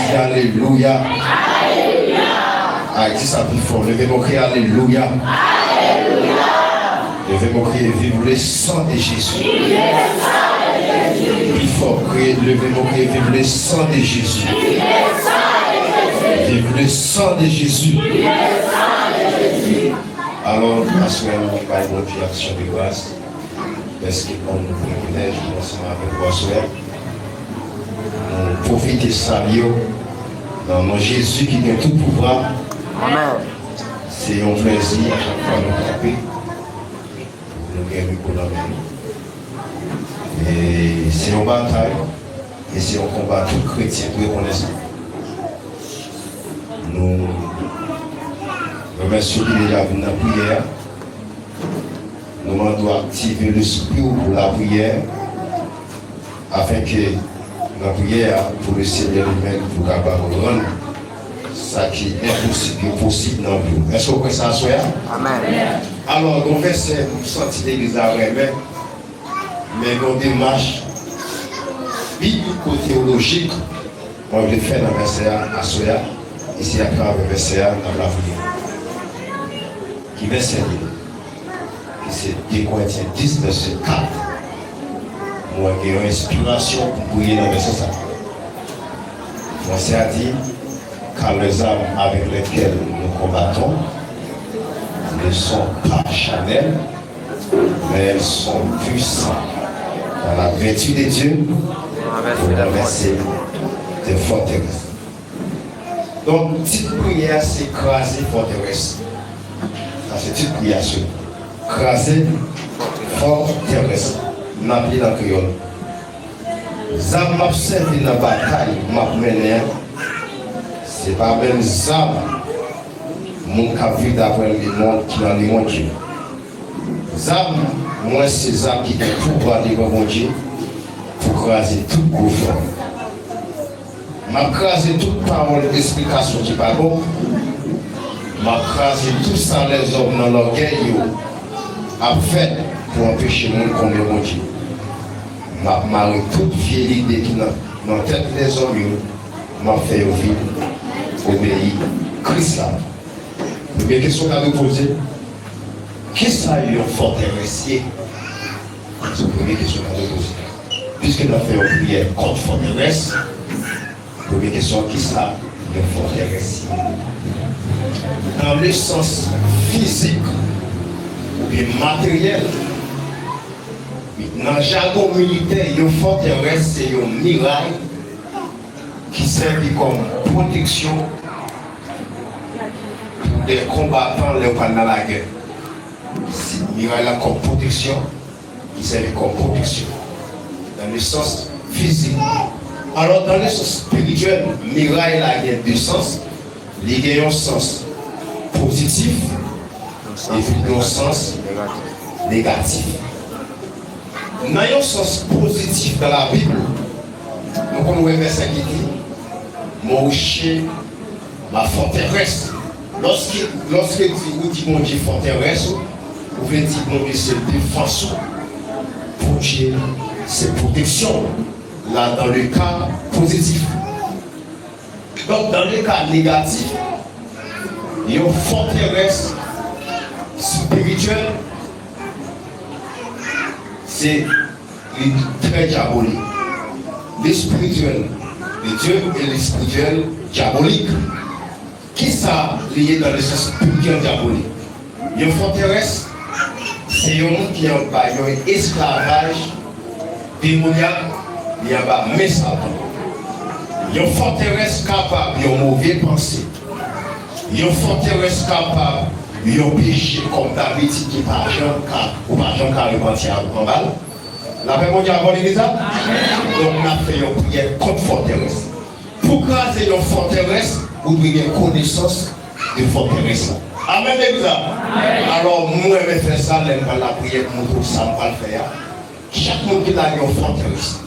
Dis Alléluia. Ah, dis ça plus fort. Levez-moi crier Alléluia. Levez-moi crier vive le sang de Jésus. Plus fort, crier, levez-moi crier vive le sang de Jésus. Vive le sang de Jésus. Alors, à ce moment, on va une action de grâce. Parce que comme nous privilège, ensemble avec vos soeurs, nous profitons de ça, dans mon Jésus qui a tout pouvoir. Amen. C'est un plaisir à chaque fois de nous taper, nous gagner pour la main. Et c'est une bataille, et c'est un combat tout chrétien pour reconnaître. Nous remercions qu'il est déjà venu dans la prière. Nous devons activer l'esprit pour la prière afin que la prière pour le Seigneur lui-même pour rendre ça qui est possible dans vous. Est-ce que vous ça soit? Amen. Alors, on fait ça, nous sentons l'église à mais nos démarches biblico-théologiques, on le fait dans le verset à Soya, ici à travers le verset dans la prière. Qui verset c'est 2 Corinthiens 10, verset 4. Moi, j'ai une inspiration pour prier dans le verset 5. Moi, c'est à dire, car les armes avec lesquelles nous combattons ne sont pas charnelles, mais elles sont puissantes dans la vertu de Dieu pour renverser des forteresses. Donc, petite prière, c'est écraser forteresse. Ça, c'est petite prière. Craser forteresse. Nous appelons dans le créole. Ça m'a servi dans la bataille, m'a mené. Ce n'est pas même ça. Mon cap vu d'après le monde qui dans le monde Dieu. Ça, moi, c'est ça qui est le pouvoir de mon Dieu pour craser tout gouffre. M'a crasé toute parole d'explication qui n'est pas bon. M'a crasé tout ça, les hommes dans l'orgueil. A fait pour empêcher le monde comme le bon Dieu. M'a marqué toute vieille idée qui dans la tête des hommes, m'a fait vivre, obéir, Christ. La première question à nous poser, qu'est-ce que ça a eu en forteresse? C'est la première question à nous poser. Puisque nous avons fait une prière contre forteresse, la première question, qui ça a eu en forteresse? Dans le sens physique, et matériel. Dans le jargon militaire, une forteresse, c'est une muraille qui sert comme protection pour les combattants pendant la guerre. C'est une muraille là comme protection qui sert comme protection. Dans le sens physique. Alors, dans le sens spirituel, muraille là, il y a deux sens. Il y a un sens positif et un sens négatif. Dans un sens positif dans la Bible, nous avons un verset qui dit mon rocher, ma forteresse. Lorsque vous dites mon Dieu forteresse, vous pouvez dire mon Dieu c'est défense. Pour Dieu, c'est protection. Là, dans le cas positif. Donc, dans le cas négatif, il y a une forteresse spirituelle, c'est très diabolique. Le spirituel de Dieu et le spirituel diabolique. Qui ça lié dans le sens spirituel diabolique? Il y a une forteresse, c'est un monde qui a un esclavage démoniaque, il y a un message. Il y a une forteresse capable de mauvais pensée. Il y a une forteresse capable de péché comme David qui n'est pas Jean car le mentir en balle. La paix mondiale avant l'église. Donc on a fait une prière contre forteresse. Pour craser une forteresse, vous devez avoir connaissance de forteresse. Amen l'église. Alors moi je vais faire ça, je vais la prière pour ça, on va le faire. Chaque monde qui a une forteresse.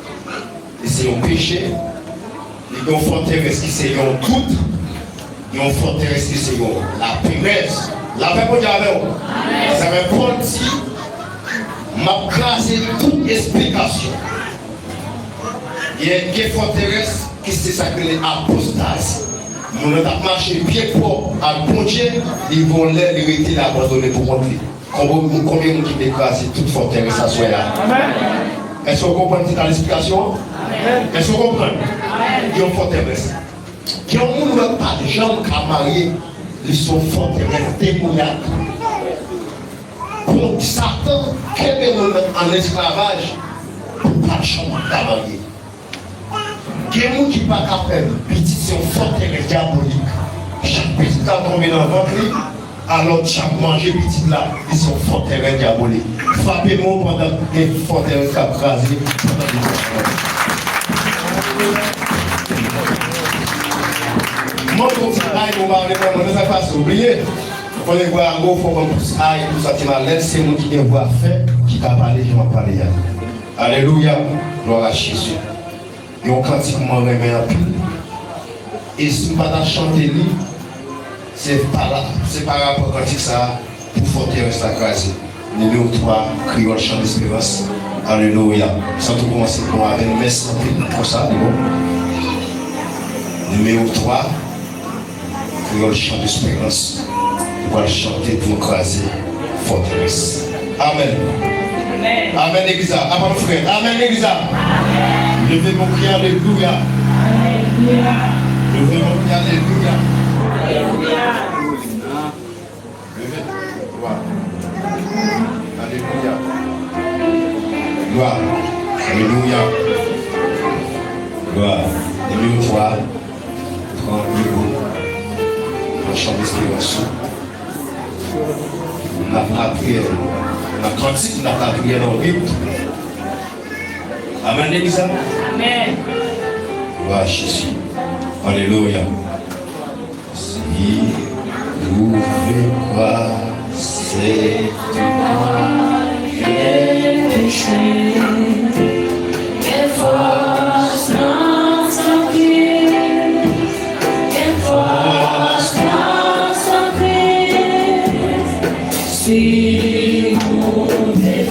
Et c'est un péché. Il y a une forteresse qui c'est un doute. Il y a une forteresse qui c'est la punaise. La paix mondiale avec vous. Ça va prendre si m'a crasé toute explication. Il y a une forteresse que c'est ça que les apostases. Nous avons marché pied pour à bon Dieu, ils vont l'hériter l'abandonner pour monter. Combien de gens qui écrasent toute forteresse à soi là? Est-ce que vous comprenez dans l'explication? Est-ce que vous comprenez? Il y a une forteresse. Qui ont pas de gens qui marié, ils sont forteresses démoniaques. Pour Satan, qui est en esclavage, pour pas de chambre à marier. Il y a des gens qui ne sont pas capables de pétition forteresse diabolique. Chaque petit a tombé dans le ventre, alors chaque manger petit là, ils sont forteresse diaboliques. Frappez-moi pendant que les forteresses sont crasées. Moi, comme ça, on va ne pas s'oublier. On va voir un gros fond comme ça, tout ça, c'est moi qui vais voir faire, qui t'a parlé, je vais parler. Alléluia, gloire à Jésus. Et on cantique moi remet un peu. Et si on va chanter, c'est par rapport à cantique ça, pour forteresse la crasée. Numéro 3, criole chant d'espérance. Alléluia. Sans tout commencer pour avec une messe pour ça, numéro 3, criole chant d'espérance. On va chanter pour craser forteresse. Amen. Amen. Amen, Église. Amen, frère. Amen, Église. Levez mon cri, alléluia. Alléluia. Levez mon cri, alléluia. Alléluia. Levez. Gloire. Alléluia. Gloire. Alléluia. Gloire. Numéro 3. 30 euros. Le chant d'espérance. La prière. La cantique, la prière en Bible. Amen, l'église. Amen. Gloire à Jésus. Alléluia. Si vous voulez croire, c'est toi qui es péché. Quelle force dans son Christ. Quelle force dans son Christ. Si vous voulez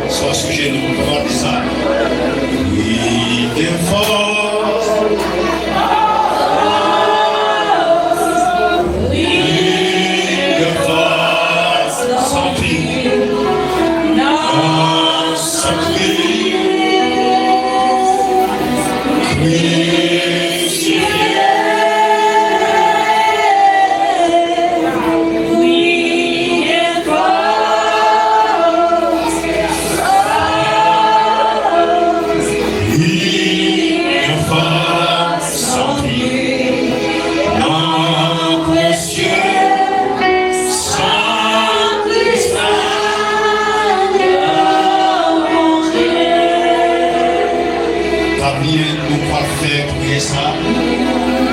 Soit sujet de pouvoir de ça. Oui, des forces. Oui, des forces. Sans prix. Non, sans prix.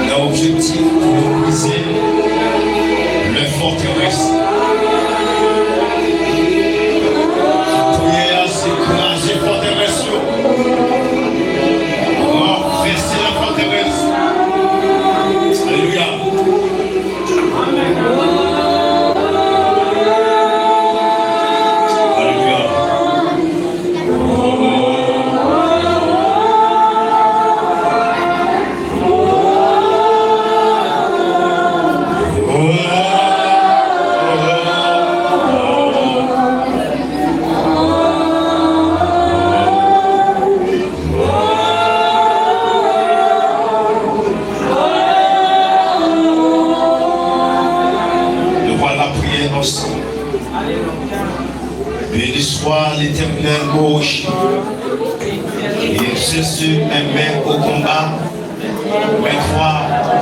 L'objectif pour briser le forteresse. Priez à s'écraser forteresse. Renverser la forteresse. Alléluia. Béni soit l'Éternel gauche. Et c'est ceux qui aiment au combat, mais toi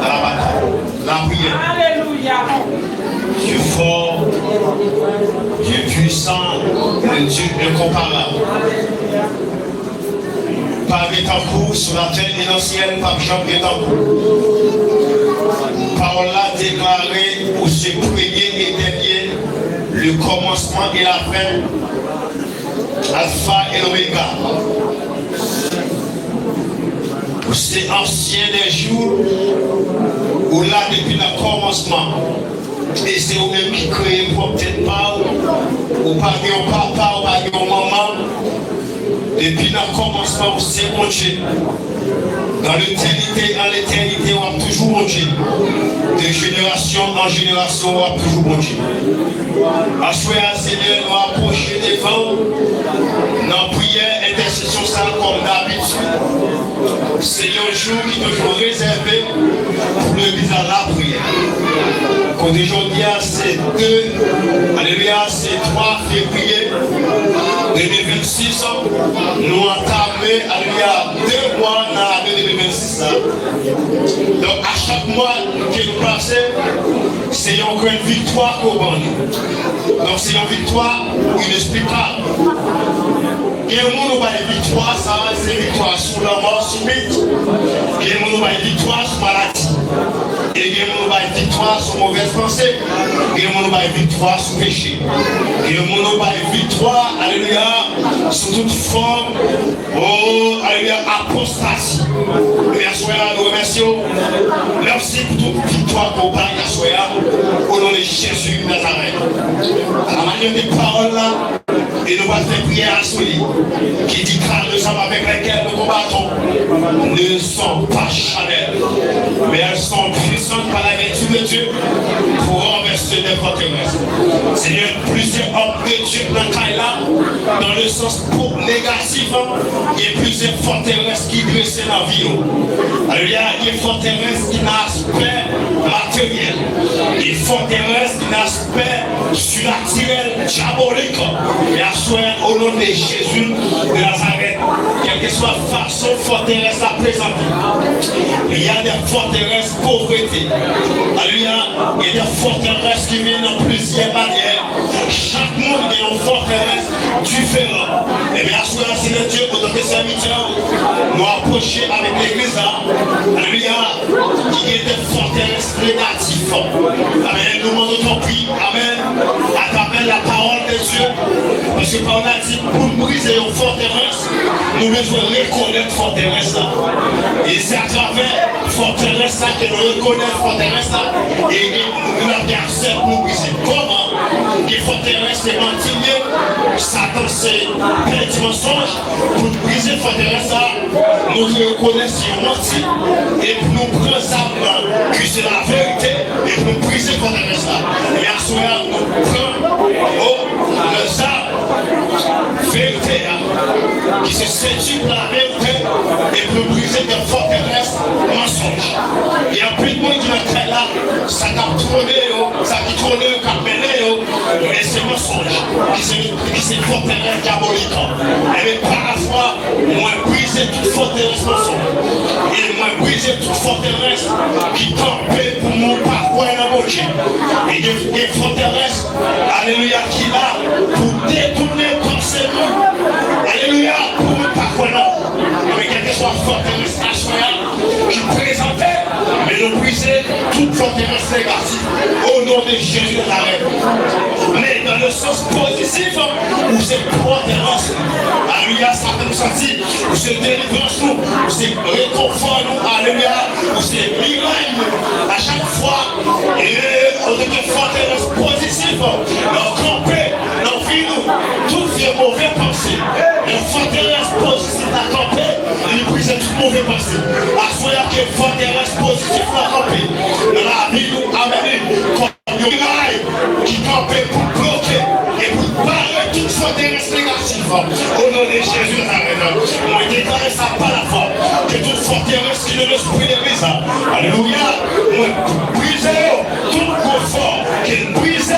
dans la bataille. La prière. Alléluia. Dieu fort, Dieu puissant, le Dieu incomparable. Par Bétancourt sur la terre et dans le ciel, par Jean Bétancourt. Parole là déclarée pour ce premier et dernier, le commencement et la fin, Alpha et l'Oméga. C'est ancien des jours, ou là depuis le commencement. Et c'est vous-même qui créez peut-être pas, ou pas de papa, ou pas de maman. Depuis le commencement, c'est mon Dieu. Dans l'éternité, en l'éternité, on a toujours mon Dieu. De génération en génération, on a toujours mon Dieu. À choisir, Seigneur, nous approcher devant, dans prière, intercession, ça comme d'habitude. C'est un jour qui est toujours réservé pour l'église à la prière. Quand aujourd'hui, c'est 2, alléluia, c'est 3 février 2026, nous entamons, alléluia, 2 mois dans l'année 2026. Donc à chaque mois qui nous passe, c'est une victoire pour nous. Donc c'est une victoire inexplicable. Et le monde va une victoire, ça c'est une victoire sur la mort subite. Et le monde va une victoire sur la maladie. Et le monde va une victoire sur mauvaise pensée. Et le monde va une victoire sur le péché. Et le monde va une victoire, alléluia, sur toute forme, oh, alléluia, apostasie. Merci, nous remercions. Merci pour toute victoire qu'on parle, au nom de Jésus de Nazareth. À la manière des paroles là, et nous allons faire prière à celui qui dit car les hommes avec lesquels nous combattons ne sont pas charnelles, mais elles sont puissantes par la vertu de Dieu pour renverser des forteresses. Seigneur, plusieurs hommes de Dieu dans Kaila, dans le sens pour négatif, et plusieurs forteresses qui dressent la vie. Alléluia, il y a des forteresses qui n'ont aspect matériel, des forteresses qui n'ont aspect surnaturel, diabolique. Et à Assoir au nom de Jésus de Nazareth, quelle que soit la façon forteresse à présenter. Il y a des forteresses pauvreté. Alléluia. Il y a des forteresses qui viennent en plusieurs manières. Chaque monde est une forteresse différente. Et bien, assoir c'est le Dieu pour notre serviteur. Nous approcher avec l'église. Alléluia. Il y a des forteresses négatives. Amen. Nous demandons ton prix. Amen. À travers la parole de Dieu. Parce que quand on a dit pour briser une forteresse, nous devons reconnaître forteresse. Et c'est à travers forteresse que nous reconnaissons forteresse et nous la garçons pour briser. Comment? Les forteresses est mentir, Satan c'est petit mensonge. Pour briser forteresse, nous reconnaissons menti et pour nous prendre ça que c'est la vérité et pour nous briser forteresse. Et à ce moment nous prenons le sabre vérité qui se séduit par la vérité et pour briser des forteresses mensonges. Il y a plus de monde qui est là, ça t'a tourné, ça qui tourne, qui a mené, mais c'est mensonge, qui c'est forteresse diabolique. Et mais par la foi, moi briser toute forteresse mensonge. Et moi briser toute forteresse qui campait pour mon parcours et la moitié. Et des forteresses, alléluia, qui là pour détourner forcément. Alléluia, pour mon parcours. Mais quelle que soit forteresse nationale qui présentait, mais nous briser toute forteresse négative au nom de Jésus de Nazareth. Mais dans le sens positif, où c'est forteresse, alléluia, ça peut nous sentir, où c'est délivrance nous, où c'est réconfort nous, alléluia, où c'est miracle à chaque fois, et on est une forteresse positive, dans camper, dans vie nous, toutes les mauvaises pensées, une forteresse positive à camper, il brise toute mauvaise pensée. À soyez que forteresse positive à camper, dans la vie nous, amen, comme une raille qui campait pour bloquer et pour barrer toute forteresse négative. Au nom de Jésus de Nazareth, on déclare ça par la foi, que toute forteresse qui ne l'esprit de l'église, alléluia, on brise tout confort, qu'il brise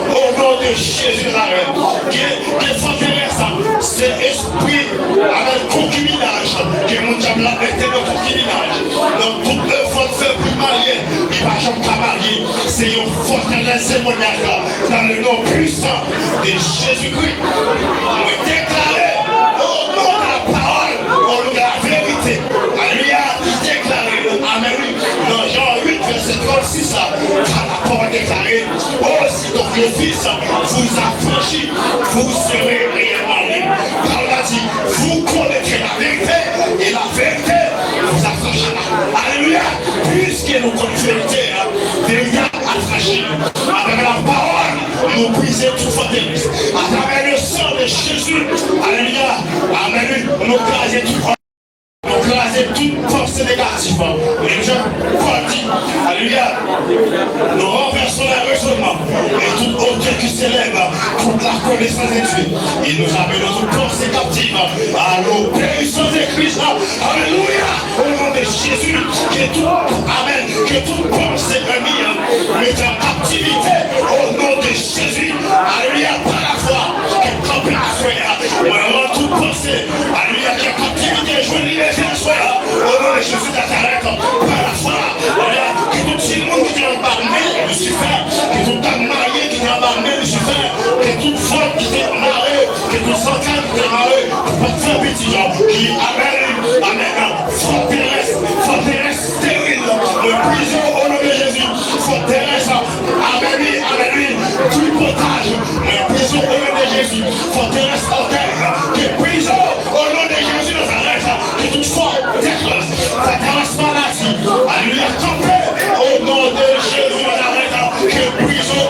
au nom de Jésus de Nazareth, que forteresse, c'est esprit avec concubinage, que mon diable a été de concubinage, donc toute œuvre fait plus marié, qui va jamais marier, c'est une forteresse démoniaque dans le nom puissant de Jésus-Christ. On déclare au nom de la parole, au nom de la vérité. Alléluia, déclaré, amen. Dans Jean 8, verset 36, par la parole déclarée, oh, si donc le Fils vous affranchit, vous serez réellement libre. Par là dit, vous connaîtrez la vérité et la vérité vous affranchira. Alléluia, puisque nous connaissons la vérité, vérité affranchie. Avec la parole, nous brisons toute forteresse. À travers le sang de Jésus, alléluia, amen, nous crasons tout. Donc raser toute force négative. Et je crois dit, alléluia, nous renversons le raisonnement et tout autre qui s'élève pour la connaissance de Dieu. Et nous amenons toute force captive à l'obéissance de Christ. Alléluia, au nom de Jésus, que tout, amen, que toute pensée ennemie mette en captivité au nom de Jésus. Alléluia, par la foi, que campe la foi, on toute pensée, alléluia, que captivité, je lis les au nom de Jésus d'Azareth, par la foi, que tout le monde qui est embarqué, Lucifer, que tout homme marié qui est embarqué, Lucifer, que toute femme qui est mariée, que tout santal qui est marié, pour faire petit genre, qui amène, forteresse stérile, le prison au nom de Jésus, forteresse, amène, tout le potage, le prison au nom de Jésus, forteresse orgueil, que prison au nom de Jésus d'Azareth, que toute forteresse maladie, alléluia, campé au nom de Jésus d'Azareth, que prison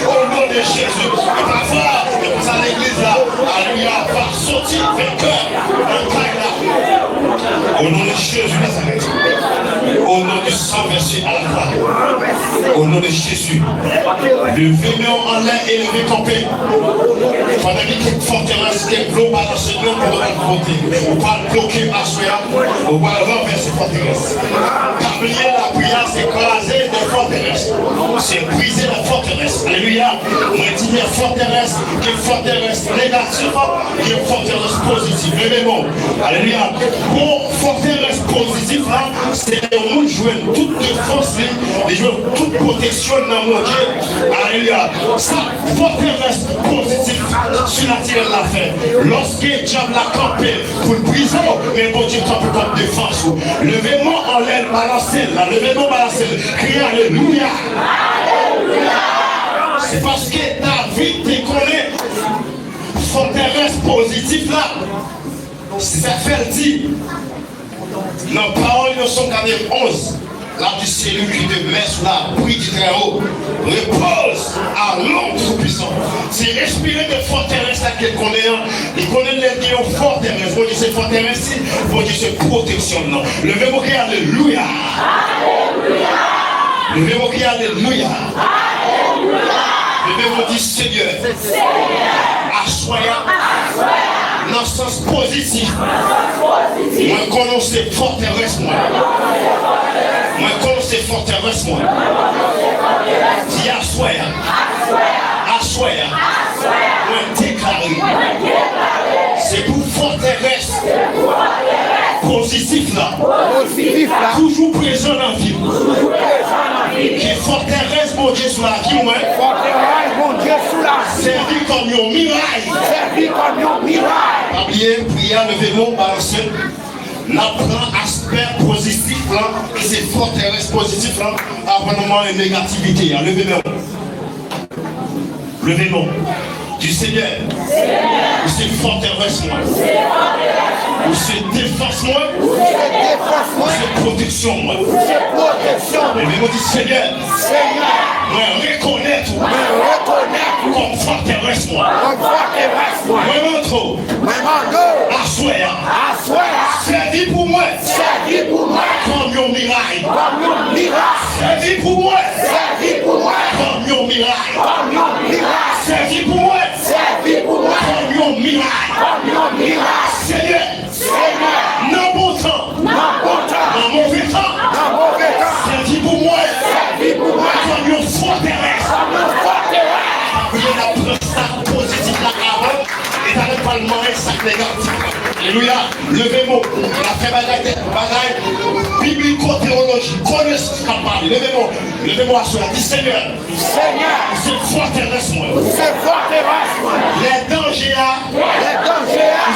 au nom de Jésus. Et parfois, et pour ça l'église là, alléluia, va sortir vainqueur, un taille là. Au nom de Jésus d'Azareth, au nom du sang versé à la croix, au nom de Jésus, levez-nous en l'air et levez campé. Pendant que forteresse est globale dans ce nom pour notre volonté, on va bloquer ma soya, on va renverser forteresse. Car la prière, c'est écraser des forteresse. C'est briser la forteresse. Alléluia. Moi, je dis forteresse, qui est forteresse négative, qui est forteresse positive. Levez-moi. Alléluia. Pour forteresse positive, là, c'est où jouer toute défense, et jouer toute protection dans mon Dieu. Alléluia. Ça, forteresse positive sur la terre de la fin. Lorsque le diable a campé pour le briser, mais bon Dieu campe comme défense. Levez-moi en l'air, balancez là. Levez-moi, balancez. Criez Alléluia. C'est parce que David te connaît forteresse positive là. C'est ça fait le dire. Dans parole de son 11, là du celui qui te met sous la pluie du très haut, repose à l'ombre puissant. C'est respirer de forteresse là qu'il connaît. Il connaît les lions forteresse. Bon Dieu c'est forteresse, bon Dieu c'est protection. Non. Levez-moi qui Alléluia. Levez-moi qui Alléluia. Levez-moi dit Seigneur. Assoyant. Dans le sens positif. Moi connais ces forteresses moi. Moi connais ces forteresses moi. Dis assoyant. Assoyant. Moi déclaré. C'est pour forteresse. Positif là. Toujours présent dans la vie. Qui forteresse mon Dieu sous la vie, moi. Forteresse mon Dieu sous la vie. Servi comme un miracle. Servi comme un miracle. Pas oublier, prière, levez-vous, balancez. N'apprend aspect positif là, et c'est forteresse positif là, abandonnement et négativité. Levez-vous. Levez-vous. Du Seigneur. Ou c'est forteresse moi. Ou c'est défense moi. Ou c'est protection moi. Levez-vous du Seigneur. Moi reconnaître comme forteresse moi. Moi trop. Assoyant. Servi pour moi. Comme un miracle. Servi pour moi. Comme un miracle. Servi pour moi. Comme un miracle. Seigneur. Non bon temps. Non mauvais temps. Servi pour moi. Comme une forteresse. Il y a la prestation positive là avant. Et t'as pas le manger ça négatif. Alléluia. Levez-moi. La fait bagaille biblico-théologie. Connaissez ce qu'on parle. Levez-moi à cela. Dis Seigneur. C'est forteresse moi. Les dangers.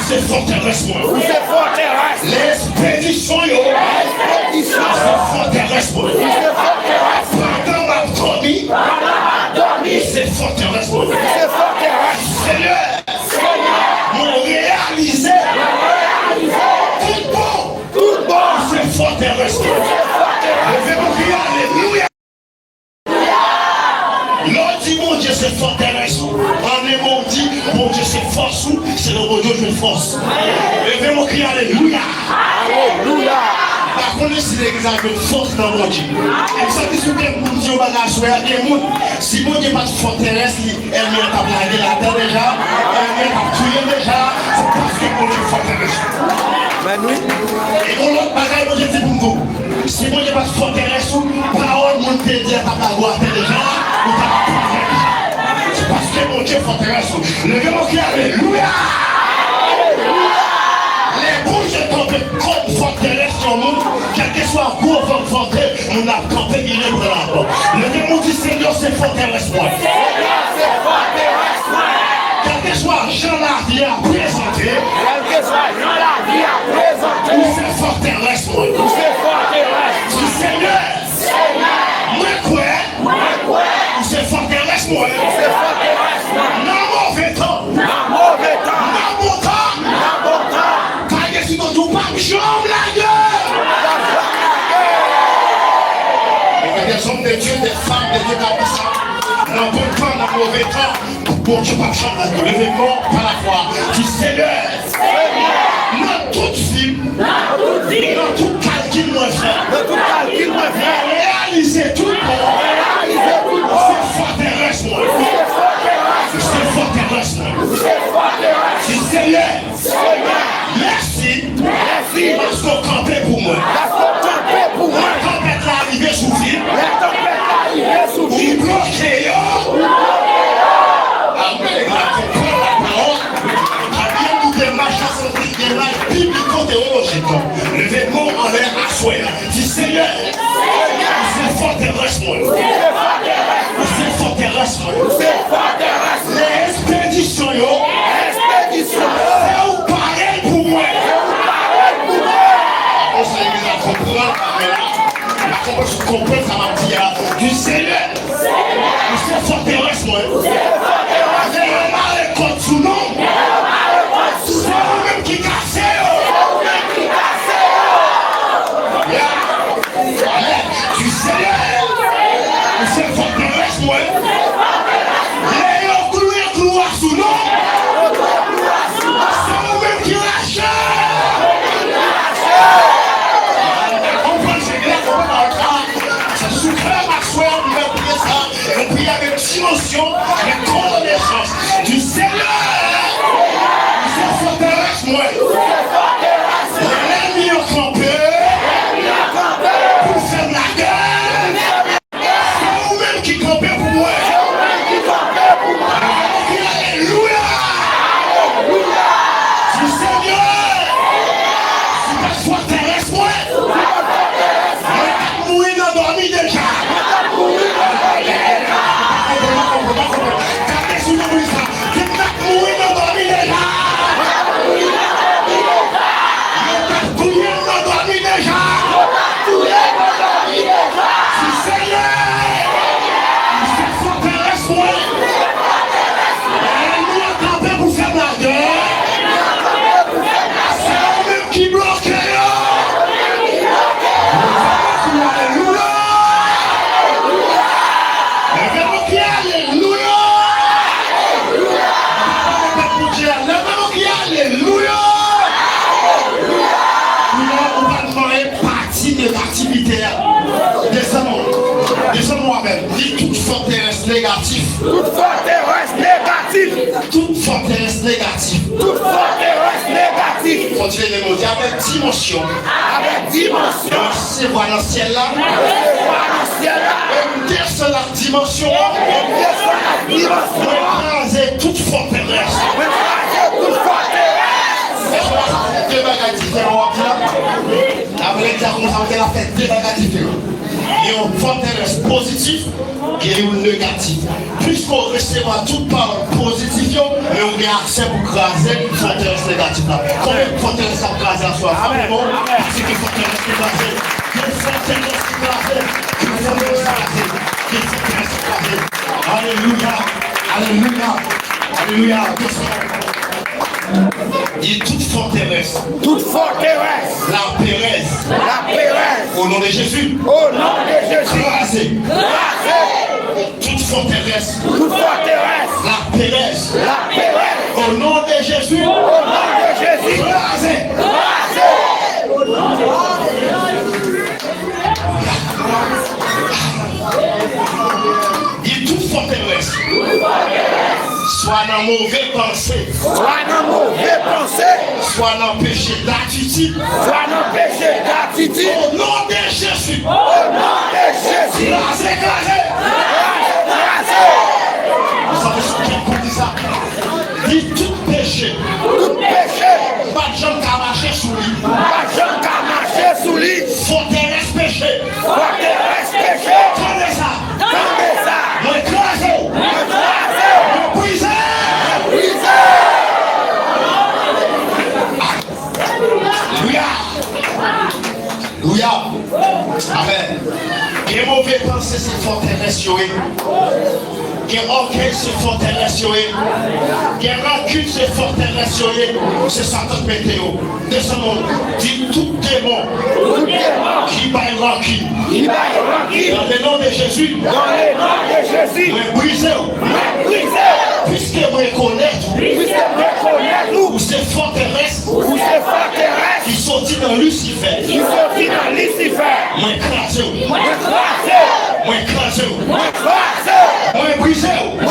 C'est forteresse moi. L'expédition. C'est forteresse moi. Pendant ma dormi. C'est forteresse moi. Seigneur. Moi réaliser. Tout bon. C'est forteresse. Levez-moi crier Alléluia. L'autre dit mon Dieu c'est forteresse. En aimant dit mon Dieu c'est force. C'est le bon Dieu je force. Levez-moi crier Alléluia. Par contre, si l'église a une force dans mon Dieu, et ça dit que mon Dieu va la jouer à des mondes. Si mon Dieu n'a pas de forteresse, elle vient à blaguer la terre déjà, elle vient à tuer déjà, c'est parce que mon Dieu est forteresse. Et pour l'autre bagaille, mon Dieu dit pour nous. Si mon Dieu n'a pas de forteresse, parole, mon Dieu dit à ta bagoire déjà, ou ta bagoire. C'est parce que mon Dieu est forteresse. Levez-moi qui Alléluia. Les bouches tombent comme forteresse sur nous, quel que soit le cours comme forteresse, on a campé irrémédiablement. Le démon du Seigneur, c'est forteresse moi. Quel que soit Jean la vie à présenter, ou c'est forteresse moi. Du Seigneur, moi quoi, ou c'est forteresse moi. Non mauvais temps. Jambe la gueule! Des hommes de Dieu, des femmes de Dieu comme ça, dans bon temps, dans mauvais temps, pour Dieu pas chambre la gueule. Levez-moi par la foi. Du Seigneur, dans toute film, dans tout calcul, mon frère, réaliser tout le monde, c'est forteresse, moi. C'est forteresse, moi. Du Seigneur, merci. Parce qu'on campait pour moi. Quand est l'arrivée sous ville, forteresse, moi. C'est forteresse, moi. Les expéditions, yo. C'est où pareil pour moi. On s'est mis à comprendre, mais là, comment je comprends, ça m'a dit, du Seigneur. C'est forteresse, moi. C'est un mal contre sous nom. C'est vous-même qui cassez, yo. Du Seigneur. C'est forteresse, moi. Les cloués sous nom. C'est vous-même qui lâchez. C'est super, ma soeur, on va prier ça. On prie avec dimension, avec connaissance du Seigneur. C'est forteresse, moi. L'ennemi a campé pour faire la guerre. C'est vous-même qui campez pour moi. Alléluia. Du Seigneur. C'est pas forteresse, moi. Mourir dans dormi déjà. Descends-moi même. Dis toute forteresse négative. Toute forteresse négative. Toute forteresse négative. Toute forteresse négative. Continuez les mots. Avec dimension. Avec dimension. C'est voir dans le ciel là. Descends la dimension. Écraser toute forteresse. Toute forteresse. Deux bagages différents. Après, on a fait deux bagages différents. Il y a une forteresse positive et une négative. Puisqu'on recevra toute parole positive, mais on a accès pour craser une forteresse négative. Combien de forteresses à craser à soi? Amen. Parce que forteresse craser, une forteresse craser, une forteresse craser, une forteresse craser. Alléluia, alléluia, alléluia. Dit toute forteresse. Toute forteresse. La péresse. La péresse. Au nom de Jésus. Au nom de Jésus. Crasez. Crasez. Toute forteresse. Toute forteresse. La péresse. La péresse. Au nom de Jésus. Au nom de Jésus. Crasez. Crasez. Au nom de Jésus. Dit toute forteresse. Soit dans mauvais pensée. Soit dans mauvais pensée. Soit dans péché d'attitude. Soit dans péché d'attitude. Au nom de Jésus. Au nom de Jésus. Crasez, crasez. Crasez. Vous savez ce qu'il dit ça? Dit tout péché. Tout péché. Pas de gens qui a marché sous lui. Pas de gens qui a marché sous lui. Forteresse péché. Forteresse péché. Prenez ça. Tendez ça. Me crasez. Me crasez. Me brisez. Brisez. Alléluia. Alléluia. Amen. Quel mauvais pensée c'est forteresse yoé. Quel orgueil c'est forteresse yoé. Quel rancune c'est forteresse yoé. C'est Satan météo. Descendons. Dit tout démon. Tout démon. Qui baille rancune. Il va y remplir. Dans le nom de Jésus. Dans le nom de Jésus. Me brisez. Me brisez. Puisque vous reconnaissez. Puisque reconnaître-nous. Ou ces forteresses. Ou ces forteresses. Qui sortit dans Lucifer. Qui sortit dans Lucifer. Moi écrasé. Me crasez. Moi écrasé. Me crasez. Moi brisé. Me